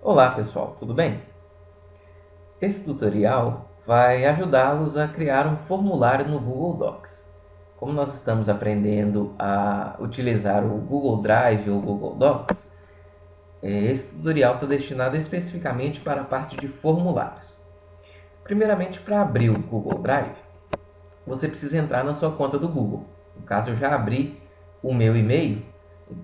Olá pessoal, tudo bem? Esse tutorial vai ajudá-los a criar um formulário no Google Docs. Como nós estamos aprendendo a utilizar o Google Drive ou Google Docs, esse tutorial está destinado especificamente para a parte de formulários. Primeiramente, para abrir o Google Drive, você precisa entrar na sua conta do Google. No caso, eu já abri o meu e-mail.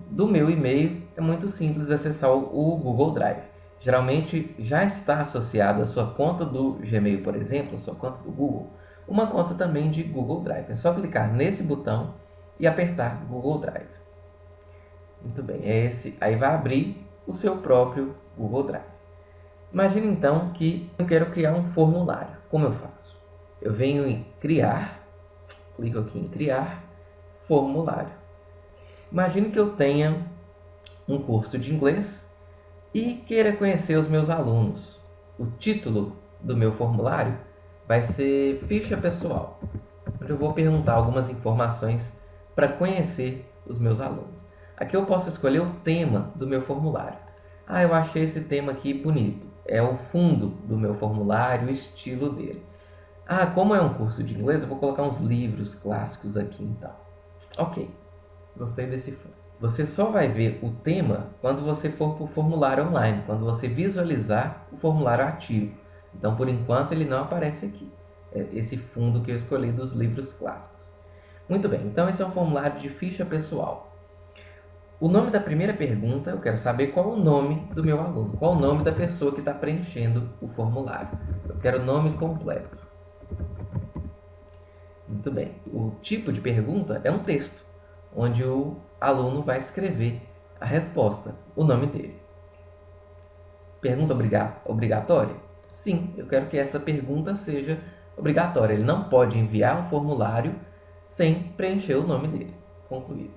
Do meu e-mail é muito simples acessar o Google Drive. Geralmente já está associada à sua conta do Gmail, por exemplo, a sua conta do Google, uma conta também de Google Drive. É só clicar nesse botão e apertar Google Drive. Muito bem, aí vai abrir o seu próprio Google Drive. Imagine então que eu quero criar um formulário. Como eu faço? Eu venho em criar, clico aqui em criar formulário. Imagine que eu tenha um curso de inglês e queira conhecer os meus alunos. O título do meu formulário vai ser ficha pessoal, onde eu vou perguntar algumas informações para conhecer os meus alunos. Aqui eu posso escolher o tema do meu formulário. Eu achei esse tema aqui bonito. É o fundo do meu formulário, o estilo dele. Como é um curso de inglês, eu vou colocar uns livros clássicos aqui então. Ok, gostei desse fundo. Você só vai ver o tema quando você for para o formulário online, quando você visualizar o formulário ativo. Então, por enquanto, ele não aparece aqui. É esse fundo que eu escolhi dos livros clássicos. Muito bem, então esse é um formulário de ficha pessoal. O nome da primeira pergunta, eu quero saber qual é o nome do meu aluno, qual é o nome da pessoa que está preenchendo o formulário. Eu quero o nome completo. Muito bem. O tipo de pergunta é um texto, onde o aluno vai escrever a resposta, o nome dele. Pergunta obrigatória? Sim, eu quero que essa pergunta seja obrigatória. Ele não pode enviar um formulário sem preencher o nome dele. Concluído.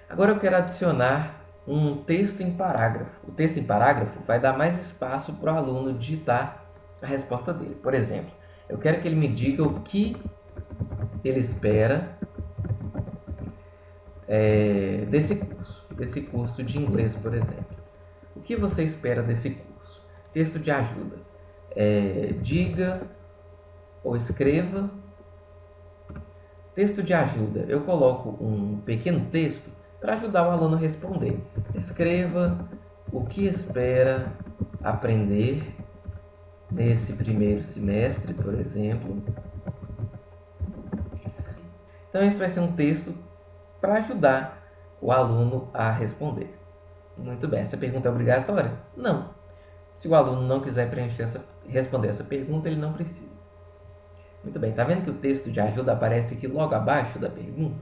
Agora eu quero adicionar um texto em parágrafo. O texto em parágrafo vai dar mais espaço para o aluno digitar a resposta dele. Por exemplo, eu quero que ele me diga o que ele espera desse curso de inglês, por exemplo. O que você espera desse curso? Texto de ajuda. Diga ou escreva. Texto de ajuda. Eu coloco um pequeno texto para ajudar o aluno a responder. Escreva o que espera aprender nesse primeiro semestre, por exemplo. Então, esse vai ser um texto para ajudar o aluno a responder. Muito bem, essa pergunta é obrigatória? Não. Se o aluno não quiser responder essa pergunta, ele não precisa. Muito bem, está vendo que o texto de ajuda aparece aqui logo abaixo da pergunta?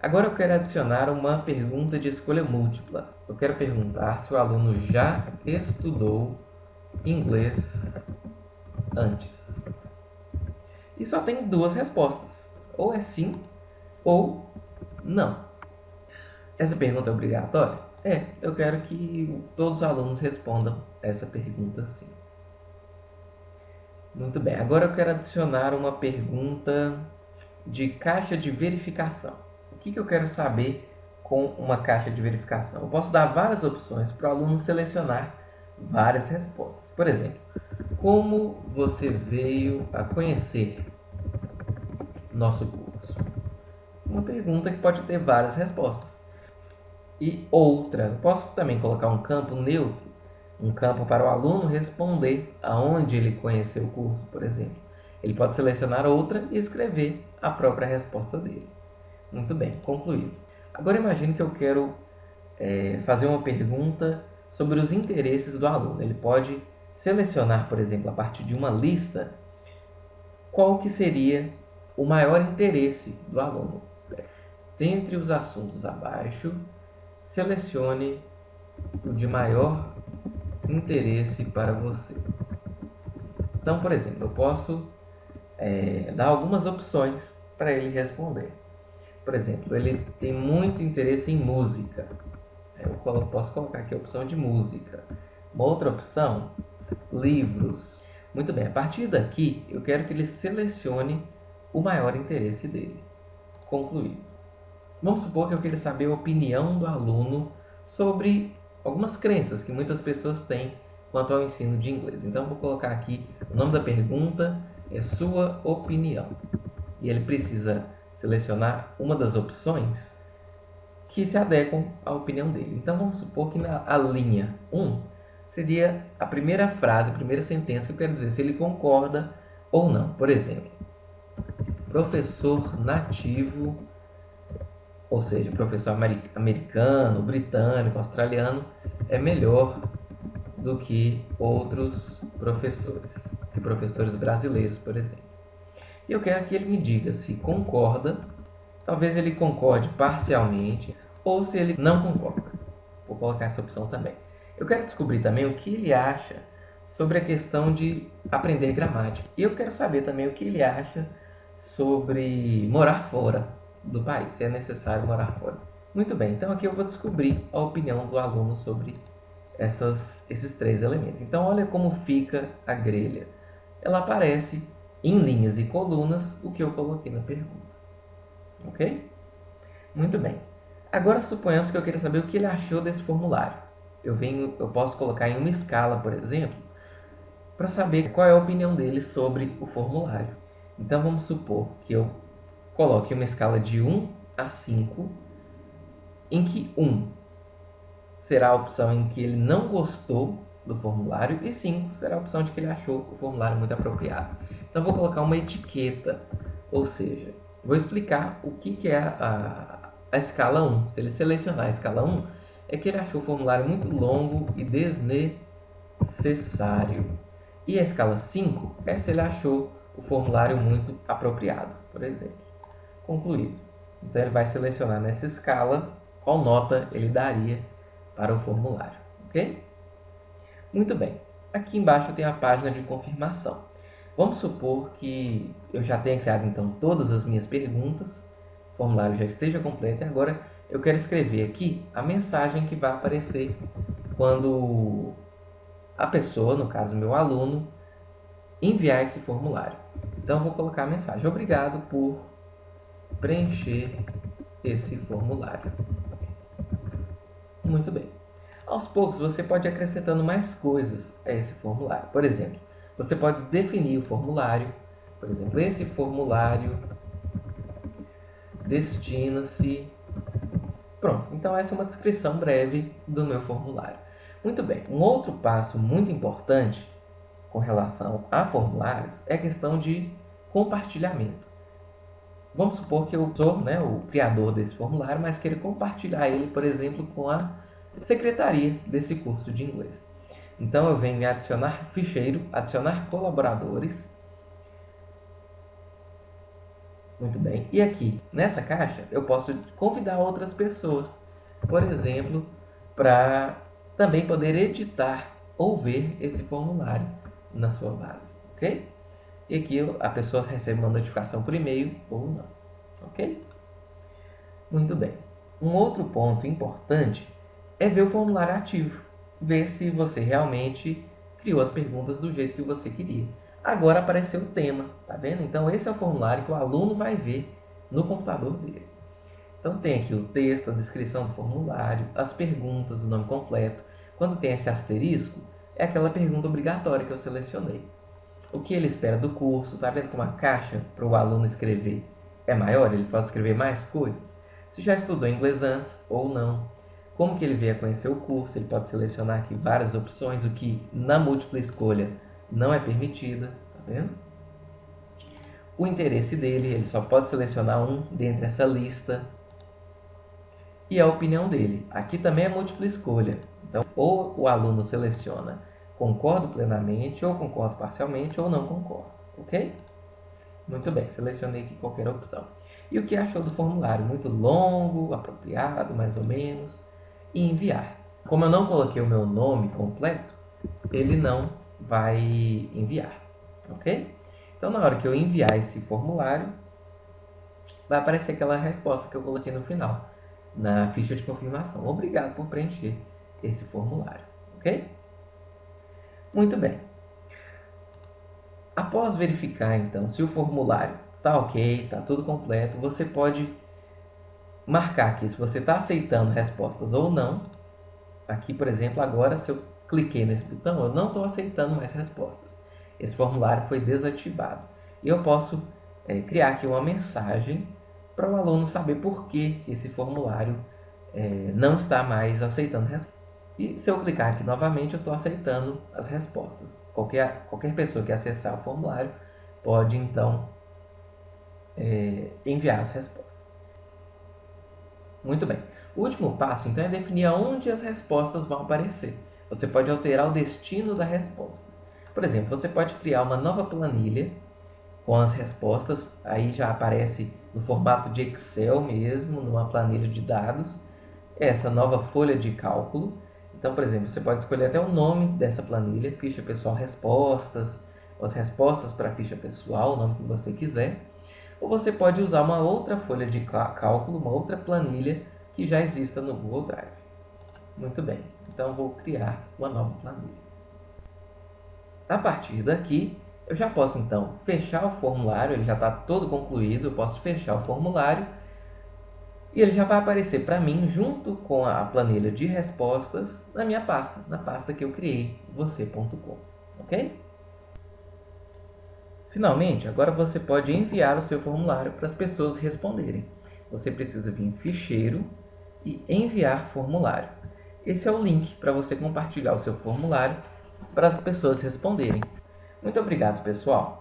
Agora eu quero adicionar uma pergunta de escolha múltipla. Eu quero perguntar se o aluno já estudou inglês antes. E só tem duas respostas. Ou é sim ou não. Essa pergunta é obrigatória? Eu quero que todos os alunos respondam essa pergunta sim. Muito bem, agora eu quero adicionar uma pergunta de caixa de verificação. O que eu quero saber com uma caixa de verificação? Eu posso dar várias opções para o aluno selecionar várias respostas. Por exemplo, como você veio a conhecer nosso curso? Uma pergunta que pode ter várias respostas. E outra, posso também colocar um campo neutro, um campo para o aluno responder aonde ele conheceu o curso, por exemplo. Ele pode selecionar outra e escrever a própria resposta dele. Muito bem, concluído. Agora imagine que eu quero fazer uma pergunta sobre os interesses do aluno. Ele pode selecionar, por exemplo, a partir de uma lista, qual que seria o maior interesse do aluno. Dentre os assuntos abaixo, selecione o de maior interesse para você. Então, por exemplo, eu posso dar algumas opções para ele responder. Por exemplo, ele tem muito interesse em música. Eu posso colocar aqui a opção de música. Uma outra opção, livros. Muito bem, a partir daqui eu quero que ele selecione o maior interesse dele. Concluído. Vamos supor que eu queira saber a opinião do aluno sobre algumas crenças que muitas pessoas têm quanto ao ensino de inglês. Então, vou colocar aqui o nome da pergunta é sua opinião. E ele precisa selecionar uma das opções que se adequam à opinião dele. Então, vamos supor que na linha 1 seria a primeira frase, a primeira sentença que eu quero dizer se ele concorda ou não. Por exemplo, professor nativo, ou seja, professor americano, britânico, australiano, é melhor do que outros professores, que professores brasileiros, por exemplo. E eu quero que ele me diga se concorda, talvez ele concorde parcialmente, ou se ele não concorda. Vou colocar essa opção também. Eu quero descobrir também o que ele acha sobre a questão de aprender gramática. E eu quero saber também o que ele acha sobre morar fora do país, se é necessário morar fora. Muito bem, então aqui eu vou descobrir a opinião do aluno sobre esses três elementos. Então olha como fica a grelha. Ela aparece em linhas e colunas o que eu coloquei na pergunta. Ok? Muito bem. Agora suponhamos que eu queira saber o que ele achou desse formulário. Eu posso colocar em uma escala, por exemplo, para saber qual é a opinião dele sobre o formulário. Então vamos supor que eu coloque uma escala de 1 a 5, em que 1 será a opção em que ele não gostou do formulário e 5 será a opção de que ele achou o formulário muito apropriado. Então vou colocar uma etiqueta, ou seja, vou explicar o que é a escala 1. Se ele selecionar a escala 1, é que ele achou o formulário muito longo e desnecessário. E a escala 5 é se ele achou o formulário muito apropriado, por exemplo. Concluído. Então ele vai selecionar nessa escala qual nota ele daria para o formulário, ok? Muito bem. Aqui embaixo tem a página de confirmação. Vamos supor que eu já tenha criado então todas as minhas perguntas, o formulário já esteja completo e agora eu quero escrever aqui a mensagem que vai aparecer quando a pessoa, no caso meu aluno, enviar esse formulário. Então eu vou colocar a mensagem: obrigado por preencher esse formulário. Muito bem. Aos poucos você pode ir acrescentando mais coisas a esse formulário. Por exemplo, você pode definir o formulário. Por exemplo, esse formulário destina-se... Pronto, então essa é uma descrição breve do meu formulário. Muito bem, um outro passo muito importante com relação a formulários é a questão de compartilhamento. Vamos supor que eu sou o criador desse formulário, mas queira compartilhar ele, por exemplo, com a secretaria desse curso de inglês. Então eu venho em adicionar ficheiro, adicionar colaboradores. Muito bem. E aqui, nessa caixa, eu posso convidar outras pessoas, por exemplo, para também poder editar ou ver esse formulário na sua base, ok? E aqui a pessoa recebe uma notificação por e-mail ou não, ok? Muito bem. Um outro ponto importante é ver o formulário ativo, ver se você realmente criou as perguntas do jeito que você queria. Agora apareceu o tema, tá vendo? Então esse é o formulário que o aluno vai ver no computador dele. Então tem aqui o texto, a descrição do formulário, as perguntas, o nome completo. Quando tem esse asterisco, é aquela pergunta obrigatória que eu selecionei. O que ele espera do curso, tá vendo como a caixa para o aluno escrever é maior? Ele pode escrever mais coisas. Se já estudou inglês antes ou não. Como que ele veio a conhecer o curso, ele pode selecionar aqui várias opções, o que na múltipla escolha não é permitida, tá vendo? O interesse dele, ele só pode selecionar um dentre essa lista. E a opinião dele, aqui também é múltipla escolha. Então, ou o aluno seleciona concordo plenamente, ou concordo parcialmente, ou não concordo, ok? Muito bem, selecionei aqui qualquer opção. E o que achou do formulário? Muito longo, apropriado, mais ou menos. E enviar. Como eu não coloquei o meu nome completo, ele não vai enviar, ok? Então, na hora que eu enviar esse formulário, vai aparecer aquela resposta que eu coloquei no final, na ficha de confirmação. Obrigado por preencher esse formulário, ok? Muito bem. Após verificar, então, se o formulário está ok, está tudo completo, você pode marcar aqui se você está aceitando respostas ou não. Aqui, por exemplo, agora, se eu cliquei nesse botão, eu não estou aceitando mais respostas. Esse formulário foi desativado. E eu posso criar aqui uma mensagem para o aluno saber por que esse formulário não está mais aceitando respostas. E se eu clicar aqui novamente, eu estou aceitando as respostas. Qualquer pessoa que acessar o formulário pode, então, enviar as respostas. Muito bem. O último passo, então, é definir aonde as respostas vão aparecer. Você pode alterar o destino da resposta. Por exemplo, você pode criar uma nova planilha com as respostas. Aí já aparece no formato de Excel mesmo, numa planilha de dados. Essa nova folha de cálculo. Então, por exemplo, você pode escolher até o nome dessa planilha, ficha pessoal respostas, ou as respostas para a ficha pessoal, o nome que você quiser. Ou você pode usar uma outra folha de cálculo, uma outra planilha que já exista no Google Drive. Muito bem, então vou criar uma nova planilha. A partir daqui, eu já posso então fechar o formulário, ele já está todo concluído, eu posso fechar o formulário e ele já vai aparecer para mim junto com a planilha de respostas na minha pasta, na pasta que eu criei, você.com, ok? Finalmente, agora você pode enviar o seu formulário para as pessoas responderem. Você precisa vir em Ficheiro e Enviar Formulário. Esse é o link para você compartilhar o seu formulário para as pessoas responderem. Muito obrigado, pessoal!